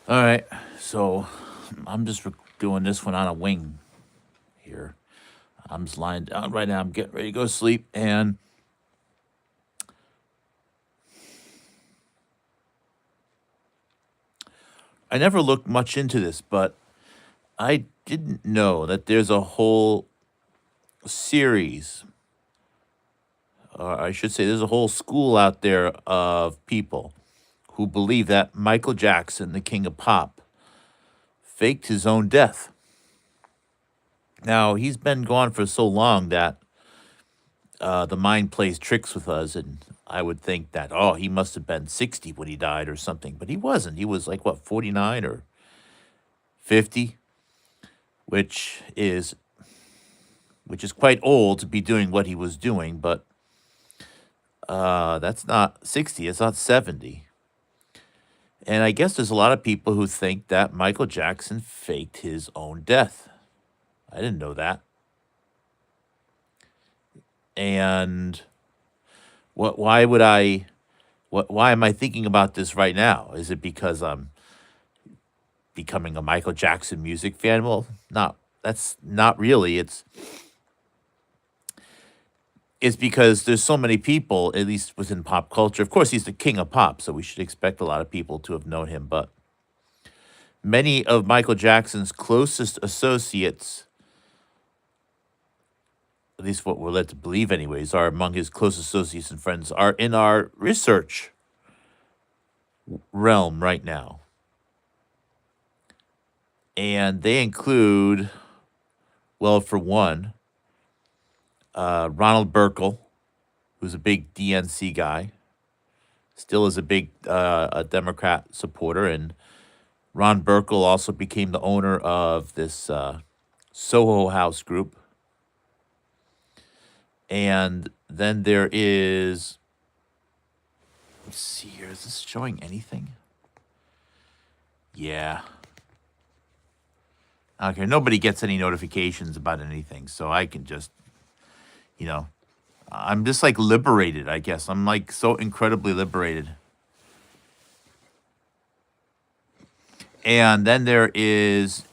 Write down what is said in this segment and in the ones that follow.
All right, so I'm just doing this one on a wing here. I'm just lying down right now. I'm getting ready to go to sleep, and I never looked much into this, but I didn't know that there's a whole series, or I should say, there's a whole school out there of people who believe that Michael Jackson, the king of pop, faked his own death. Now, he's been gone for so long that the mind plays tricks with us, and I would think that, oh, he must have been 60 when he died or something, but he wasn't. He was like, what, 49 or 50, which is which is quite old to be doing what he was doing, but that's not 60, it's not 70. And I guess there's a lot of people who think that Michael Jackson faked his own death. I didn't know that. And why would why am I thinking about this right now? Is it because I'm becoming a Michael Jackson music fan? Well, not that's not really. It's because there's so many people, at least within pop culture. Of course, he's the king of pop, so we should expect a lot of people to have known him. But many of Michael Jackson's closest associates, at least what we're led to believe, anyways, are among his close associates and friends, are in our research realm right now. And they include, well, for one, Ronald Burkle, who's a big DNC guy, still is a big a Democrat supporter. And Ron Burkle also became the owner of this Soho House group. And then there is, let's see here, is this showing anything? Yeah. Okay, nobody gets any notifications about anything, so I can just, you know, I'm just like liberated, I guess. I'm like so incredibly liberated. And then there is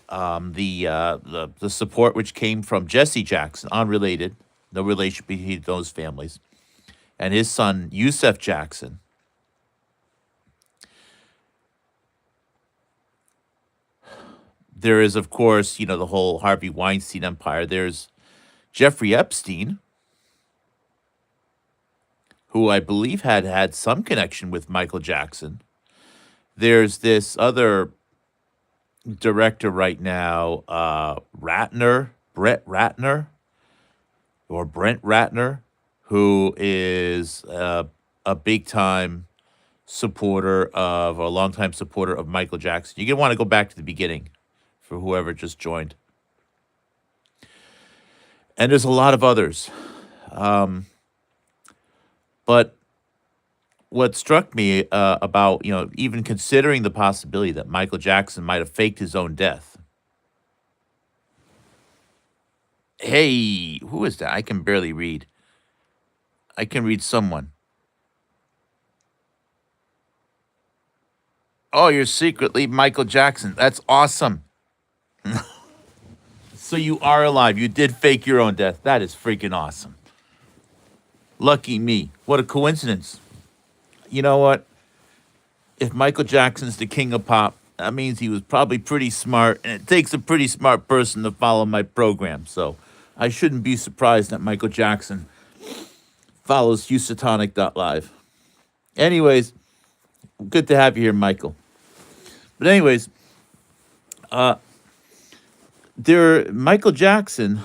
the support which came from Jesse Jackson, unrelated, no relation between those families, and his son Yusef Jackson. There is, of course, the whole Harvey Weinstein empire. There's Jeffrey Epstein, who I believe had some connection with Michael Jackson. There's this other director right now, Brett Ratner, or Brent Ratner, who is a big time supporter of, or a longtime supporter of Michael Jackson. You're gonna want to go back to the beginning for whoever just joined. And there's a lot of others. But what struck me about, even considering the possibility that Michael Jackson might have faked his own death. Hey, who is that? I can barely read. I can read someone. Oh, you're secretly Michael Jackson. That's awesome. So you are alive. You did fake your own death. That is freaking awesome. Lucky me. What a coincidence. You know what? If Michael Jackson's the king of pop, that means he was probably pretty smart, and it takes a pretty smart person to follow my program. So I shouldn't be surprised that Michael Jackson follows Housatonic Live. Anyways, good to have you here, Michael. But anyways, Michael Jackson,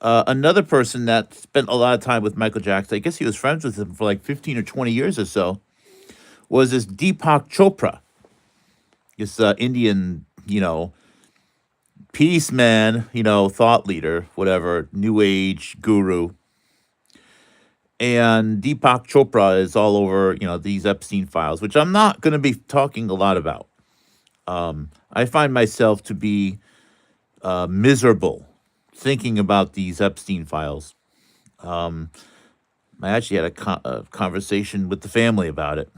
another person that spent a lot of time with Michael Jackson, I guess he was friends with him for like 15 or 20 years or so, was this Deepak Chopra, this Indian, peace man, thought leader, whatever, new age guru. And Deepak Chopra is all over, these Epstein files, which I'm not going to be talking a lot about. I find myself to be miserable thinking about these Epstein files. I actually had a conversation with the family about it.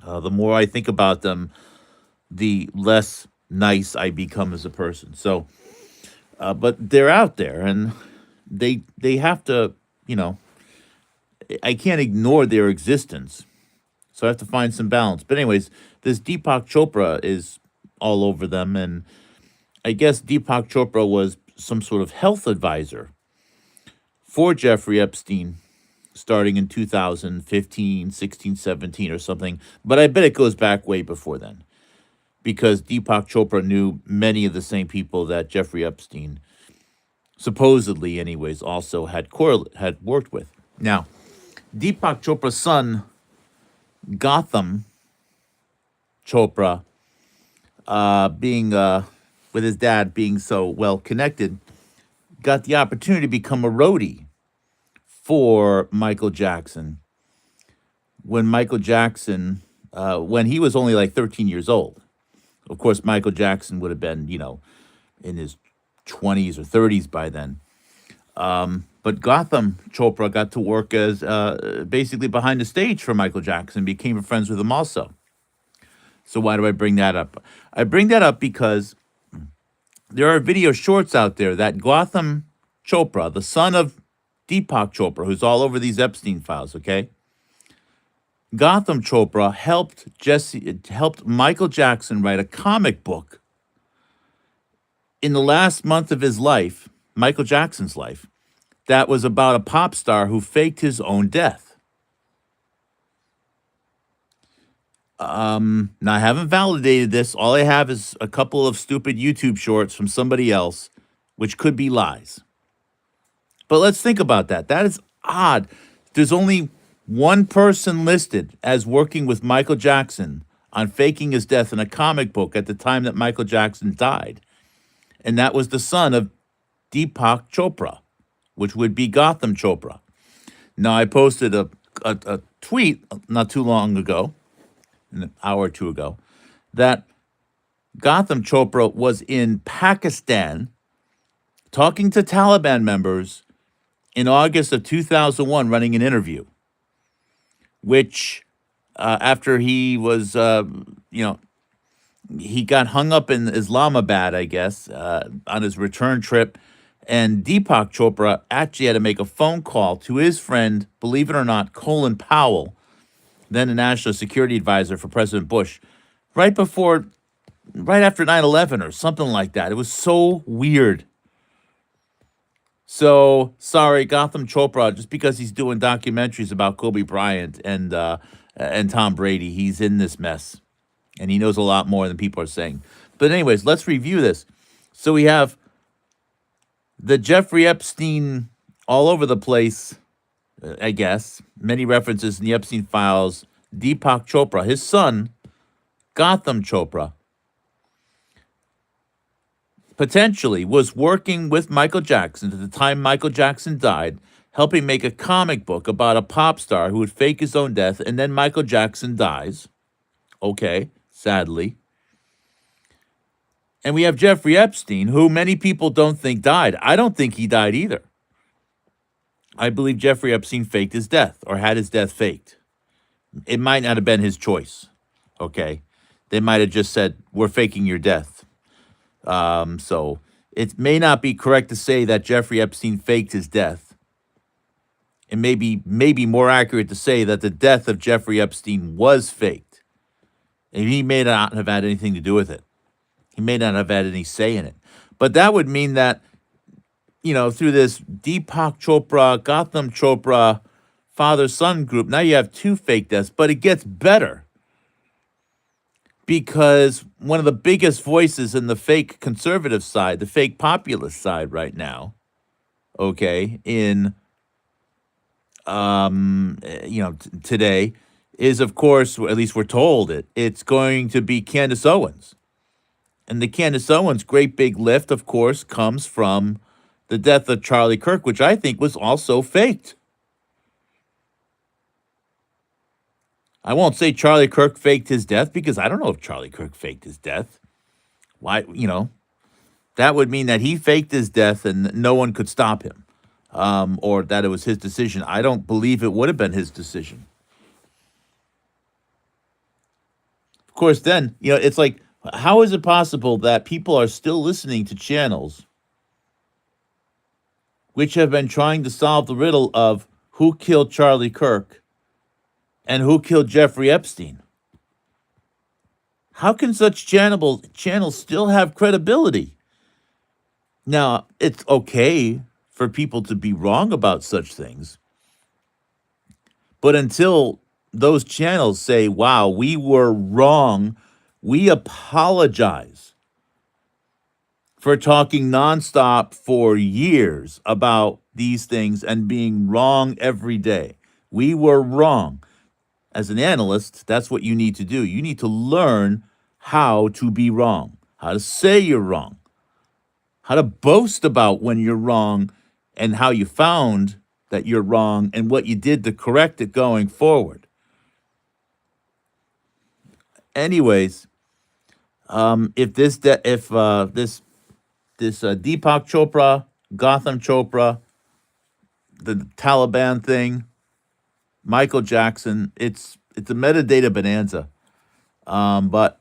The more I think about them, the less nice I become as a person. So, but they're out there, and they have to, you know, I can't ignore their existence. So I have to find some balance. But anyways, this Deepak Chopra is all over them, and I guess Deepak Chopra was some sort of health advisor for Jeffrey Epstein starting in 2015, 16, 17, or something. But I bet it goes back way before then because Deepak Chopra knew many of the same people that Jeffrey Epstein supposedly anyways also had worked with. Now, Deepak Chopra's son, Gotham Chopra, being with his dad being so well connected, got the opportunity to become a roadie for Michael Jackson when he was only like 13 years old. Of course, Michael Jackson would have been, in his 20s or 30s by then. But Gotham Chopra got to work as basically behind the stage for Michael Jackson, became friends with him also. So why do I bring that up? I bring that up because there are video shorts out there that Gotham Chopra, the son of Deepak Chopra, who's all over these Epstein files, okay? Gotham Chopra helped Michael Jackson write a comic book in the last month of his life, Michael Jackson's life, that was about a pop star who faked his own death. Now, I haven't validated this. All I have is a couple of stupid YouTube shorts from somebody else, which could be lies. But let's think about that. That is odd. There's only one person listed as working with Michael Jackson on faking his death in a comic book at the time that Michael Jackson died. And that was the son of Deepak Chopra, which would be Gotham Chopra. Now, I posted a tweet not too long ago, an hour or two ago, that Gotham Chopra was in Pakistan talking to Taliban members in August of 2001, running an interview, which after he was, he got hung up in Islamabad, I guess, on his return trip. And Deepak Chopra actually had to make a phone call to his friend, believe it or not, Colin Powell, then the national security advisor for President Bush, right after 9/11 or something like that. It was so weird. So, sorry, Gotham Chopra, just because he's doing documentaries about Kobe Bryant and Tom Brady, he's in this mess. And he knows a lot more than people are saying. But anyways, let's review this. So we have the Jeffrey Epstein all over the place, I guess. Many references in the Epstein files. Deepak Chopra, his son, Gotham Chopra, potentially was working with Michael Jackson at the time Michael Jackson died, helping make a comic book about a pop star who would fake his own death, and then Michael Jackson dies. Okay, sadly. And we have Jeffrey Epstein, who many people don't think died. I don't think he died either. I believe Jeffrey Epstein faked his death or had his death faked. It might not have been his choice, okay? They might have just said, we're faking your death. So it may not be correct to say that Jeffrey Epstein faked his death. It may be more accurate to say that the death of Jeffrey Epstein was faked. And he may not have had anything to do with it. He may not have had any say in it. But that would mean that, through this Deepak Chopra, Gotham Chopra, father-son group, now you have two fake deaths, but it gets better. Because one of the biggest voices in the fake conservative side, the fake populist side right now, okay, in, today, is, of course, at least we're told it's going to be Candace Owens. And the Candace Owens great big lift, of course, comes from the death of Charlie Kirk, which I think was also faked. I won't say Charlie Kirk faked his death because I don't know if Charlie Kirk faked his death. Why, that would mean that he faked his death and no one could stop him, or that it was his decision. I don't believe it would have been his decision. course, then, it's like, how is it possible that people are still listening to channels which have been trying to solve the riddle of who killed Charlie Kirk and who killed Jeffrey Epstein? How can such channels still have credibility? Now, it's okay for people to be wrong about such things, but until those channels say, wow, we were wrong, we apologize for talking nonstop for years about these things and being wrong every day. We were wrong. As an analyst, that's what you need to do. You need to learn how to be wrong, how to say you're wrong, how to boast about when you're wrong and how you found that you're wrong and what you did to correct it going forward. Anyways, if this Deepak Chopra, Gotham Chopra, the Taliban thing, Michael Jackson, it's a metadata bonanza. But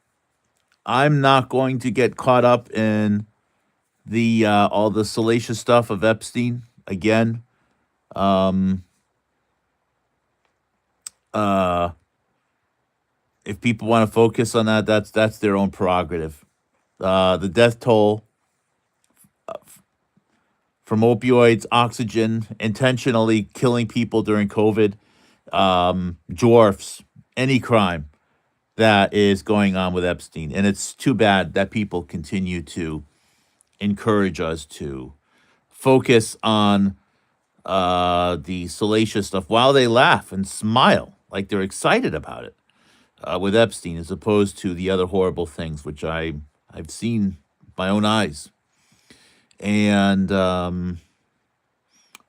I'm not going to get caught up in the all the salacious stuff of Epstein again. If people want to focus on that, that's their own prerogative. The death toll from opioids, oxygen, intentionally killing people during COVID, dwarfs any crime that is going on with Epstein. And it's too bad that people continue to encourage us to focus on the salacious stuff while they laugh and smile like they're excited about it with Epstein, as opposed to the other horrible things, which I've seen my own eyes. And we're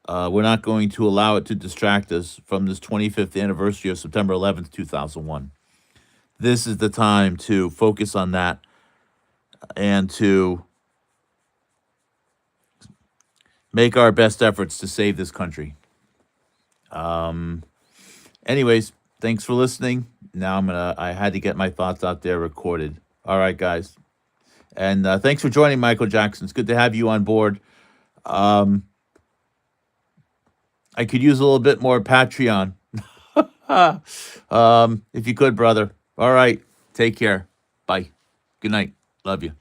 not going to allow it to distract us from this 25th anniversary of September 11th, 2001. This is the time to focus on that and to make our best efforts to save this country. Anyways, thanks for listening. Now I had to get my thoughts out there recorded. All right, guys. And thanks for joining, Michael Jackson. It's good to have you on board. I could use a little bit more Patreon. If you could, brother. All right. Take care. Bye. Good night. Love you.